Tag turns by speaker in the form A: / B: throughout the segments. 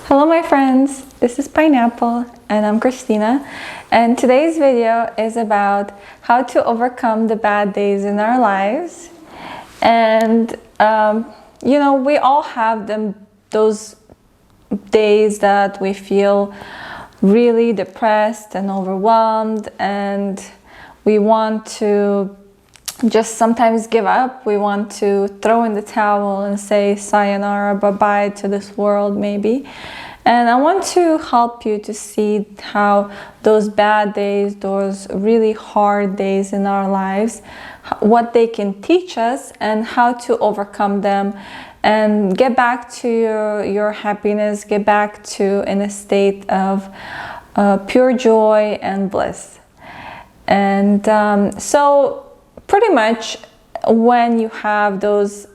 A: Hello my friends, this is Pineapple and I'm Christina, and today's video is about how to overcome the bad days in our lives. And we all have those days that we feel really depressed and overwhelmed, and we want to just sometimes give up. We want to throw in the towel and say sayonara, bye-bye to this world maybe. And I want to help you to see how those bad days, those really hard days in our lives, what they can teach us and how to overcome them and get back to your happiness, get back to in a state of pure joy and bliss. And so pretty much when you have those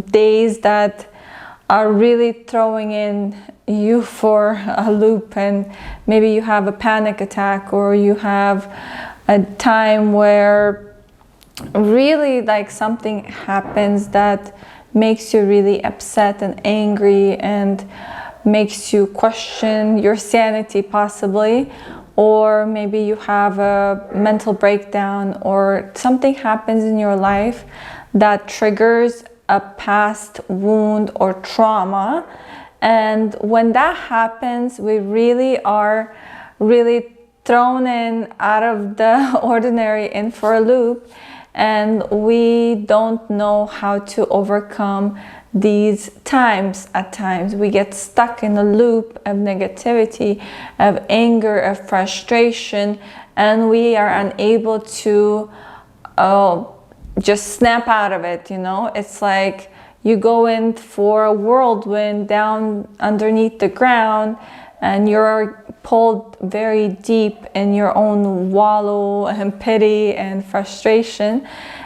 A: days that are really throwing in you for a loop, and maybe you have a panic attack, or you have a time where really like something happens that makes you really upset and angry and makes you question your sanity possibly, or maybe you have a mental breakdown or something happens in your life that triggers a past wound or trauma. And when that happens, we really are thrown in out of the ordinary, in for a loop, and we don't know how to overcome these times. At times we get stuck in a loop of negativity, of anger, of frustration, and we are unable to just snap out of it. It's like you go in for a whirlwind down underneath the ground, and you're pulled very deep in your own wallow and pity and frustration,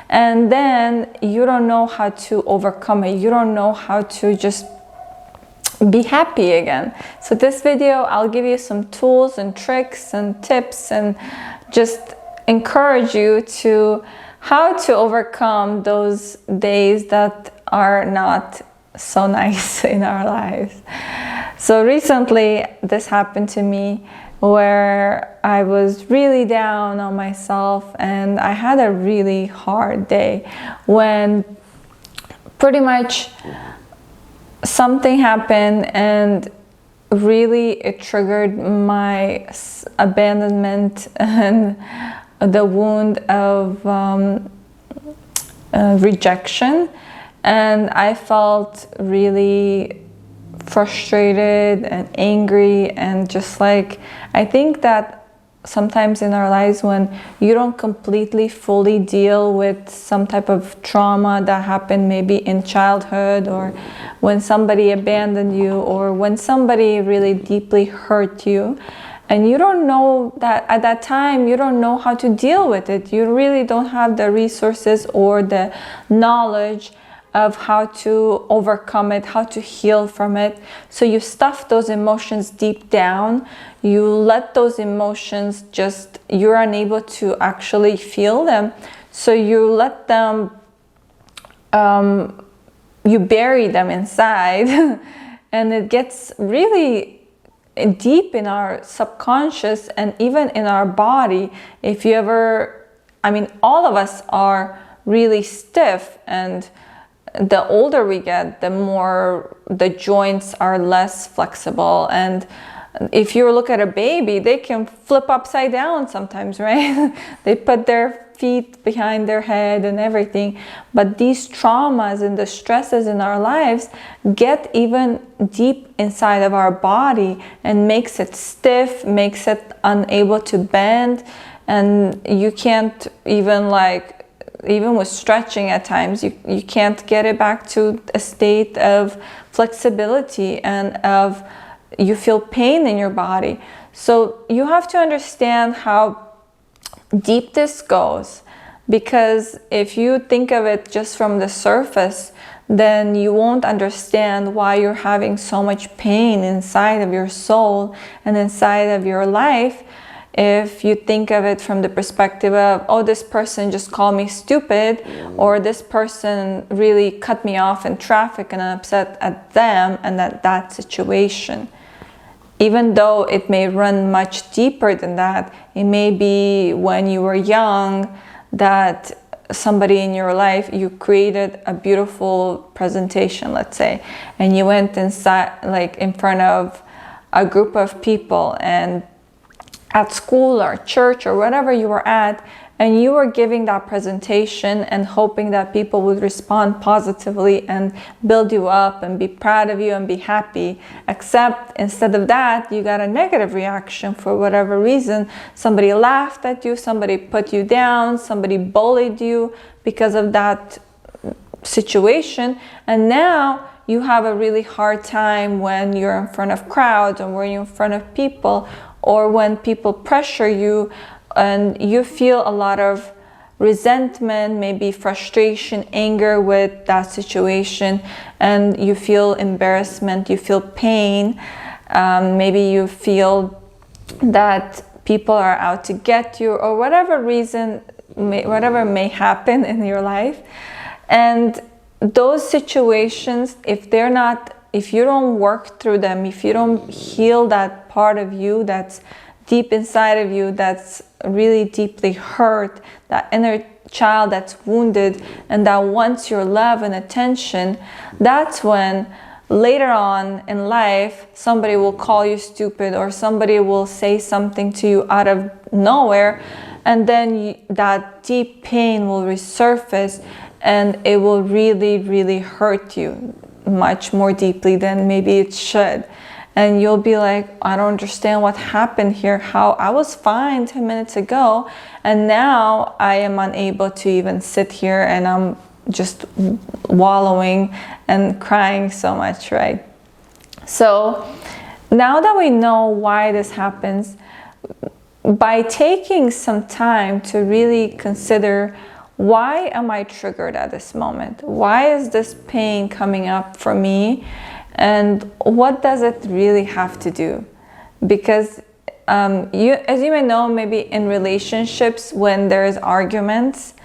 A: and then you don't know how to overcome it. You don't know how to just be happy again. So this video, I'll give you some tools and tricks and tips and just encourage you to how to overcome those days that are not so nice in our lives. So recently this happened to me, where I was really down on myself, and I had a really hard day when pretty much something happened and really it triggered my abandonment and the wound of rejection, and I felt really frustrated and angry, and just like, I think that sometimes in our lives when you don't completely fully deal with some type of trauma that happened maybe in childhood, or when somebody abandoned you, or when somebody really deeply hurt you, and you don't know that at that time, you don't know how to deal with it. You really don't have the resources or the knowledge of how to overcome it, how to heal from it. So you stuff those emotions deep down. You let those emotions you're unable to actually feel them. So you let them, you bury them inside and it gets really deep in our subconscious and even in our body. If you ever, all of us are really stiff, and the older we get, the more the joints are less flexible. And if you look at a baby, they can flip upside down sometimes, right? They put their feet behind their head and everything. But these traumas and the stresses in our lives get even deep inside of our body and makes it stiff, makes it unable to bend. And you can't even with stretching at times, you can't get it back to a state of flexibility, and of you feel pain in your body. So you have to understand how deep this goes, because if you think of it just from the surface, then you won't understand why you're having so much pain inside of your soul and inside of your life. if you think of it from the perspective of, oh, this person just called me stupid, or this person really cut me off in traffic and I'm upset at them and at that situation. Even though it may run much deeper than that, it may be when you were young that somebody in your life, you created a beautiful presentation, let's say, and you went inside, like in front of a group of people and at school or church or whatever you were at, and you were giving that presentation and hoping that people would respond positively and build you up and be proud of you and be happy. Except instead of that, you got a negative reaction for whatever reason. Somebody laughed at you, somebody put you down, somebody bullied you because of that situation, and now you have a really hard time when you're in front of crowds or when you're in front of people, or when people pressure you and you feel a lot of resentment, maybe frustration, anger with that situation, and you feel embarrassment, you feel pain, maybe you feel that people are out to get you, or whatever reason, whatever may happen in your life. And those situations, if you don't work through them, if you don't heal that part of you that's deep inside of you, that's really deeply hurt, that inner child that's wounded and that wants your love and attention, that's when later on in life somebody will call you stupid, or somebody will say something to you out of nowhere, and then that deep pain will resurface, and it will really, really hurt you much more deeply than maybe it should. And you'll be like, I don't understand what happened here. How I was fine 10 minutes ago, and now I am unable to even sit here, and I'm just wallowing and crying so much, right? So now that we know why this happens, by taking some time to really consider, why am I triggered at this moment? Why is this pain coming up for me? And what does it really have to do? Because as you may know, maybe in relationships, when there's arguments,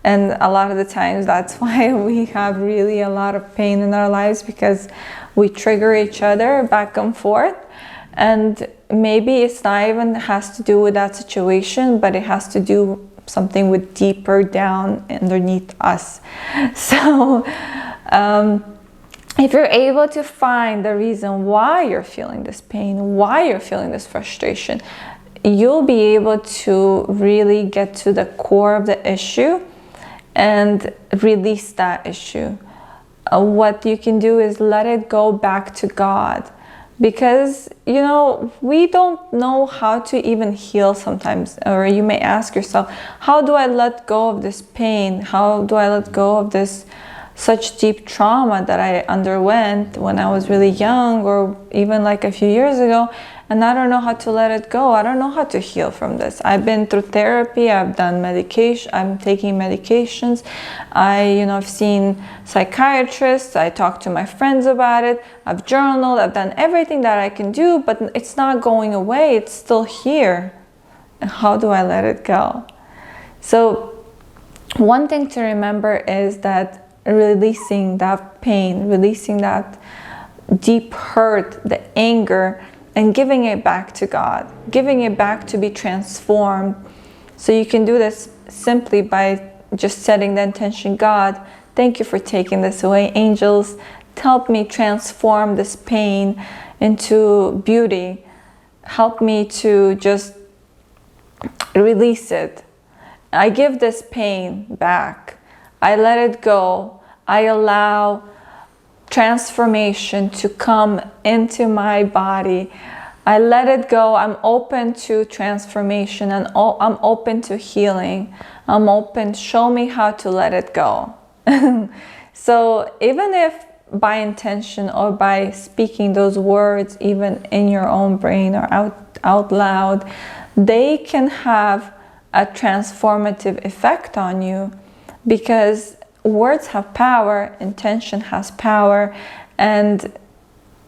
A: and a lot of the times that's why we have really a lot of pain in our lives, because we trigger each other back and forth. And maybe it's not even has to do with that situation, but it has to do something with deeper down underneath us. So if you're able to find the reason why you're feeling this pain, why you're feeling this frustration, you'll be able to really get to the core of the issue and release that issue. What you can do is let it go back to God. Because, you know, we don't know how to even heal sometimes. Or you may ask yourself, how do I let go of this pain? How do I let go of this such deep trauma that I underwent when I was really young, or even like a few years ago, and I don't know how to let it go. I don't know how to heal from this. I've been through therapy, I've done medication, I'm taking medications, I've seen psychiatrists, I talked to my friends about it, I've journaled, I've done everything that I can do, but it's not going away, it's still here. How do I let it go? So one thing to remember is that releasing that pain, releasing that deep hurt, the anger, and giving it back to God, giving it back to be transformed. So you can do this simply by just setting the intention, God, thank you for taking this away. Angels, help me transform this pain into beauty. Help me to just release it. I give this pain back. I let it go. I allow transformation to come into my body. I let it go. I'm open to transformation, and I'm open to healing. I'm open. Show me how to let it go. So even if by intention or by speaking those words, even in your own brain or out loud, they can have a transformative effect on you, because words have power, intention has power, and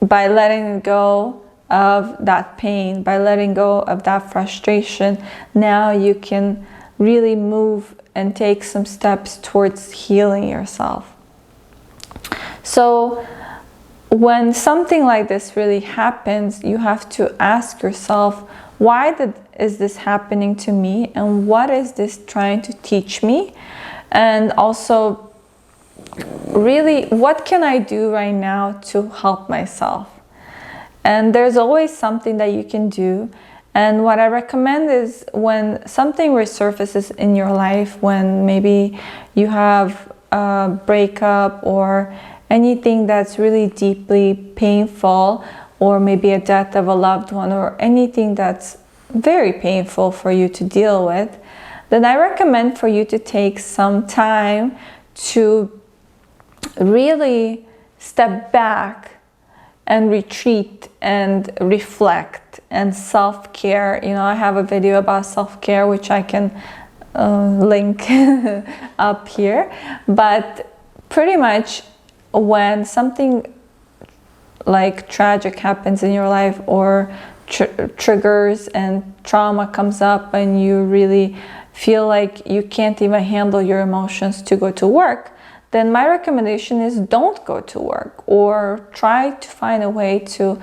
A: by letting it go, of that pain, by letting go of that frustration, now you can really move and take some steps towards healing yourself. So when something like this really happens, you have to ask yourself, why is this happening to me, and what is this trying to teach me? And also, really, what can I do right now to help myself? And there's always something that you can do. And what I recommend is, when something resurfaces in your life, when maybe you have a breakup or anything that's really deeply painful, or maybe a death of a loved one, or anything that's very painful for you to deal with, then I recommend for you to take some time to really step back and retreat and reflect and self-care. You know, I have a video about self-care which I can link up here. But pretty much when something like tragic happens in your life, or triggers and trauma comes up, and you really feel like you can't even handle your emotions to go to work, then my recommendation is don't go to work, or try to find a way to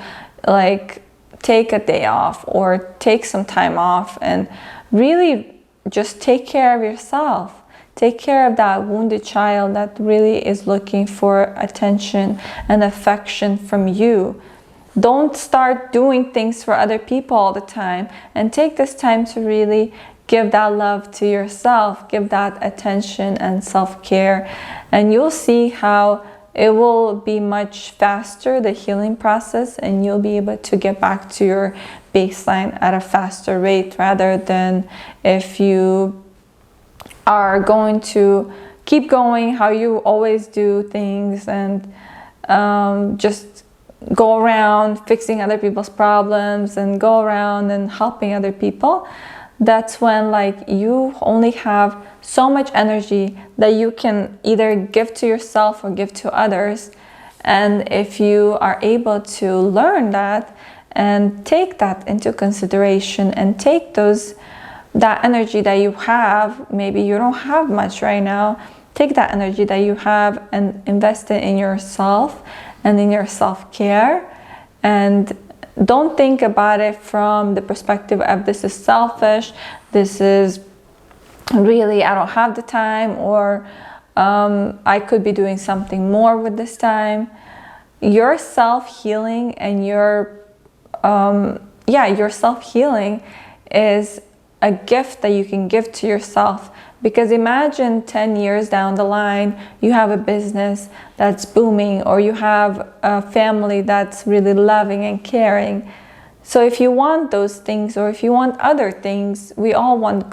A: like take a day off or take some time off, and really just take care of yourself. Take care of that wounded child that really is looking for attention and affection from you. Don't start doing things for other people all the time, and take this time to really give that love to yourself, give that attention and self-care, and you'll see how it will be much faster, the healing process, and you'll be able to get back to your baseline at a faster rate, rather than if you are going to keep going how you always do things, and just go around fixing other people's problems and go around and helping other people. That's when like you only have so much energy that you can either give to yourself or give to others. And if you are able to learn that and take that into consideration, and take that energy that you have, maybe you don't have much right now, take that energy that you have and invest it in yourself and in your self-care. And don't think about it from the perspective of this is selfish, this is really, I don't have the time, or I could be doing something more with this time. Your self-healing and your self-healing is a gift that you can give to yourself. Because imagine 10 years down the line, you have a business that's booming, or you have a family that's really loving and caring. So if you want those things, or if you want other things, we all want